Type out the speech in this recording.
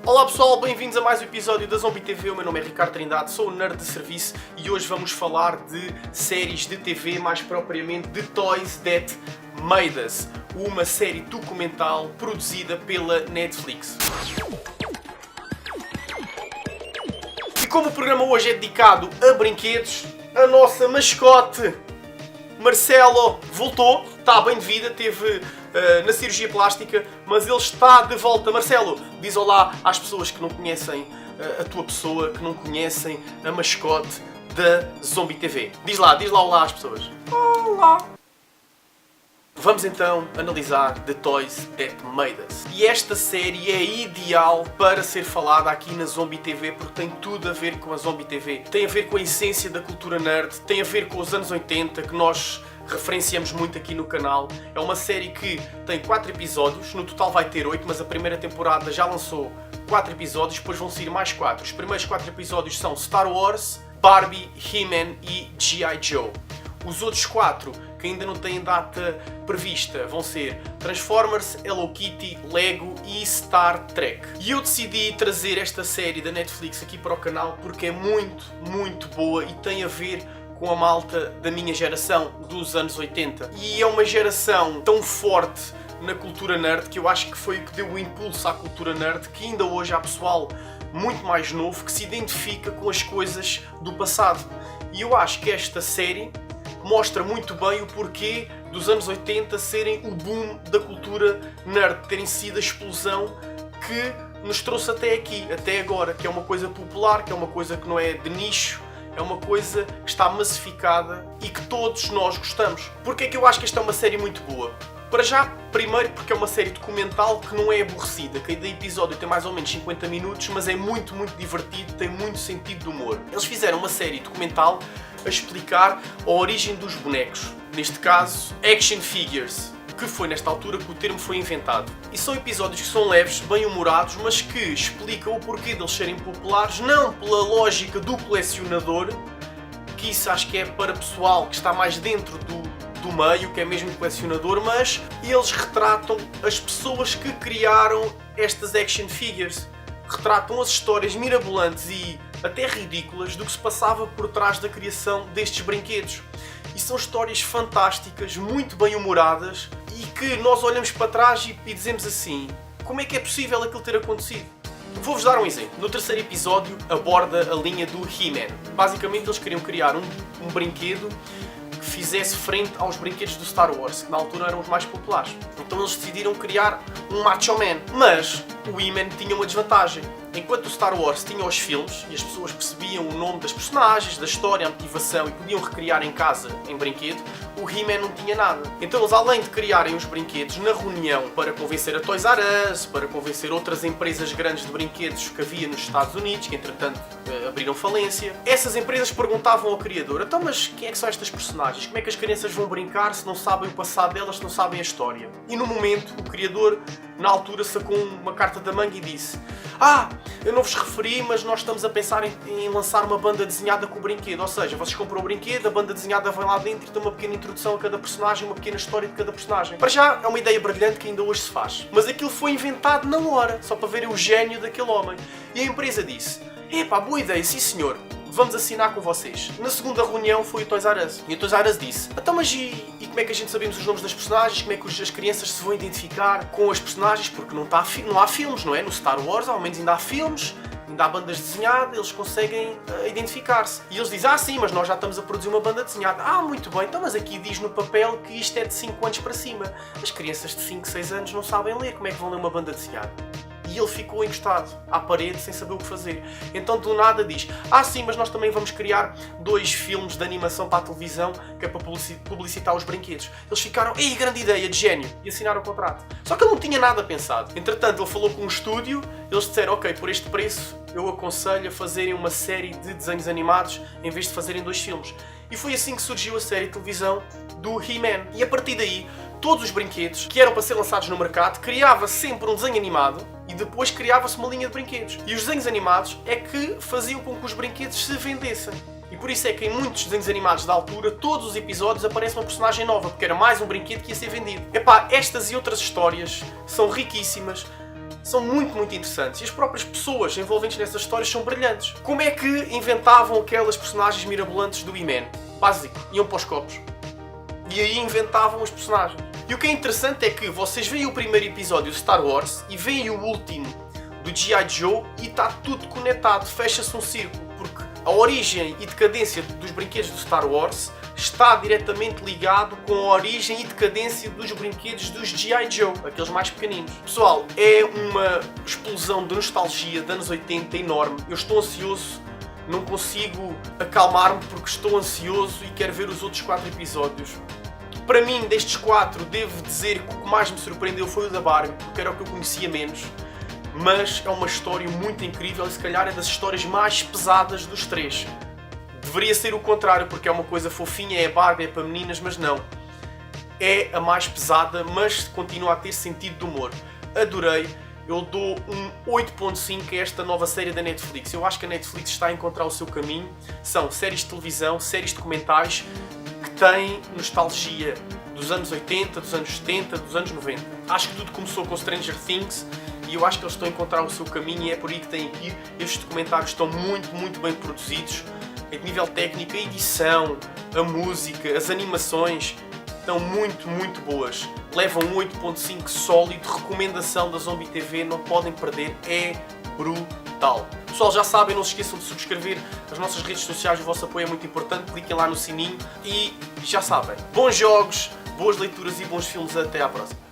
Olá pessoal, bem-vindos a mais um episódio da Zombie TV. O meu nome é Ricardo Trindade, sou o nerd de serviço e hoje vamos falar de séries de TV, mais propriamente de Toys That Made Us, uma série documental produzida pela Netflix. E como o programa hoje é dedicado a brinquedos, a nossa mascote Marcelo voltou, está bem de vida, teve na cirurgia plástica, mas ele está de volta. Marcelo, diz olá às pessoas que não conhecem a tua pessoa, que não conhecem a mascote da Zombie TV. Diz lá olá às pessoas. Olá! Vamos então analisar The Toys That Made Us. E esta série é ideal para ser falada aqui na Zombie TV porque tem tudo a ver com a Zombie TV. Tem a ver com a essência da cultura nerd, tem a ver com os anos 80 que nós referenciamos muito aqui no canal. É uma série que tem 4 episódios, no total vai ter 8, mas a primeira temporada já lançou 4 episódios, depois vão sair mais 4. Os primeiros 4 episódios são Star Wars, Barbie, He-Man e G.I. Joe. Os outros 4, que ainda não têm data prevista, vão ser Transformers, Hello Kitty, Lego e Star Trek. E eu decidi trazer esta série da Netflix aqui para o canal porque é muito boa e tem a ver com a malta da minha geração, dos anos 80. E é uma geração tão forte na cultura nerd que eu acho que foi o que deu o impulso à cultura nerd, que ainda hoje há pessoal muito mais novo que se identifica com as coisas do passado. E eu acho que esta série mostra muito bem o porquê dos anos 80 serem o boom da cultura nerd, terem sido a explosão que nos trouxe até aqui, até agora, que é uma coisa popular, que é uma coisa que não é de nicho, é uma coisa que está massificada e que todos nós gostamos. Porquê é que eu acho que esta é uma série muito boa? Para já, primeiro porque é uma série documental que não é aborrecida. Cada episódio tem mais ou menos 50 minutos, mas é muito divertido, tem muito sentido de humor. Eles fizeram uma série documental a explicar a origem dos bonecos. Neste caso, action figures, que foi nesta altura que o termo foi inventado. E são episódios que são leves, bem-humorados, mas que explicam o porquê deles serem populares, não pela lógica do colecionador, que isso acho que é para pessoal que está mais dentro do meio, que é mesmo colecionador, mas eles retratam as pessoas que criaram estas action figures. Retratam as histórias mirabolantes e até ridículas do que se passava por trás da criação destes brinquedos. E são histórias fantásticas, muito bem-humoradas e que nós olhamos para trás e dizemos assim: como é que é possível aquilo ter acontecido? Vou-vos dar um exemplo. No terceiro episódio aborda a linha do He-Man. Basicamente eles queriam criar um brinquedo que fizesse frente aos brinquedos do Star Wars, que na altura eram os mais populares. Então eles decidiram criar um Macho Man. Mas o He-Man tinha uma desvantagem. Enquanto o Star Wars tinha os filmes e as pessoas percebiam o nome das personagens, da história, a motivação e podiam recriar em casa, em brinquedo, o He-Man não tinha nada. Então eles, além de criarem os brinquedos na reunião para convencer a Toys R Us, para convencer outras empresas grandes de brinquedos que havia nos Estados Unidos, que entretanto abriram falência, essas empresas perguntavam ao criador: então mas quem é que são estas personagens? Como é que as crianças vão brincar se não sabem o passado delas, se não sabem a história? E no momento o criador, na altura, sacou uma carta da manga e disse: eu não vos referi, mas nós estamos a pensar em lançar uma banda desenhada com o brinquedo. Ou seja, vocês compram o brinquedo, a banda desenhada vem lá dentro e tem uma pequena introdução a cada personagem, uma pequena história de cada personagem. Para já é uma ideia brilhante que ainda hoje se faz. Mas aquilo foi inventado na hora, só para verem o gênio daquele homem. E a empresa disse: epá, boa ideia, sim senhor, vamos assinar com vocês. Na segunda reunião foi o Toys R Us. E o Toys R Us disse: então mas e como é que a gente sabemos os nomes das personagens? Como é que as crianças se vão identificar com as personagens? Porque não há filmes, não é? No Star Wars ao menos ainda há filmes, ainda há bandas desenhadas, eles conseguem identificar-se. E eles dizem: sim, mas nós já estamos a produzir uma banda desenhada. Muito bem, então mas aqui diz no papel que isto é de 5 anos para cima. As crianças de 5, 6 anos não sabem ler, como é que vão ler uma banda desenhada? E ele ficou encostado à parede sem saber o que fazer. Então do nada diz: sim, mas nós também vamos criar 2 filmes de animação para a televisão, que é para publicitar os brinquedos. Eles ficaram: ei, grande ideia, de gênio! E assinaram o contrato. Só que ele não tinha nada pensado. Entretanto ele falou com um estúdio, eles disseram: ok, por este preço eu aconselho a fazerem uma série de desenhos animados em vez de fazerem 2 filmes. E foi assim que surgiu a série de televisão do He-Man. E a partir daí, todos os brinquedos que eram para ser lançados no mercado, criava sempre um desenho animado e depois criava-se uma linha de brinquedos. E os desenhos animados é que faziam com que os brinquedos se vendessem. E por isso é que em muitos desenhos animados da altura, todos os episódios aparece uma personagem nova, porque era mais um brinquedo que ia ser vendido. Epá, estas e outras histórias são riquíssimas, são muito interessantes. E as próprias pessoas envolventes nessas histórias são brilhantes. Como é que inventavam aquelas personagens mirabolantes do He-Man? Básico, iam para os copos. E aí inventavam os personagens. E o que é interessante é que vocês veem o primeiro episódio de Star Wars e veem o último do G.I. Joe e está tudo conectado, fecha-se um círculo, porque a origem e decadência dos brinquedos do Star Wars está diretamente ligado com a origem e decadência dos brinquedos dos G.I. Joe, aqueles mais pequeninos. Pessoal, é uma explosão de nostalgia de anos 80 enorme. Eu estou ansioso, não consigo acalmar-me porque estou ansioso e quero ver os outros 4 episódios. Para mim, destes 4, devo dizer que o que mais me surpreendeu foi o da Barbie, porque era o que eu conhecia menos. Mas é uma história muito incrível e se calhar é das histórias mais pesadas dos 3. Deveria ser o contrário, porque é uma coisa fofinha, é a Barbie, é para meninas, mas não. É a mais pesada, mas continua a ter sentido de humor. Adorei. Eu dou um 8.5 a esta nova série da Netflix. Eu acho que a Netflix está a encontrar o seu caminho. São séries de televisão, séries documentais que têm nostalgia dos anos 80, dos anos 70, dos anos 90. Acho que tudo começou com Stranger Things e eu acho que eles estão a encontrar o seu caminho e é por aí que têm que ir. Estes documentários estão muito bem produzidos. A nível técnico, a edição, a música, as animações estão muito boas. Levam um 8.5 sólido, recomendação da Zombie TV, não podem perder, é brutal. Pessoal, já sabem, não se esqueçam de subscrever as nossas redes sociais, o vosso apoio é muito importante, cliquem lá no sininho e já sabem, bons jogos, boas leituras e bons filmes, até à próxima.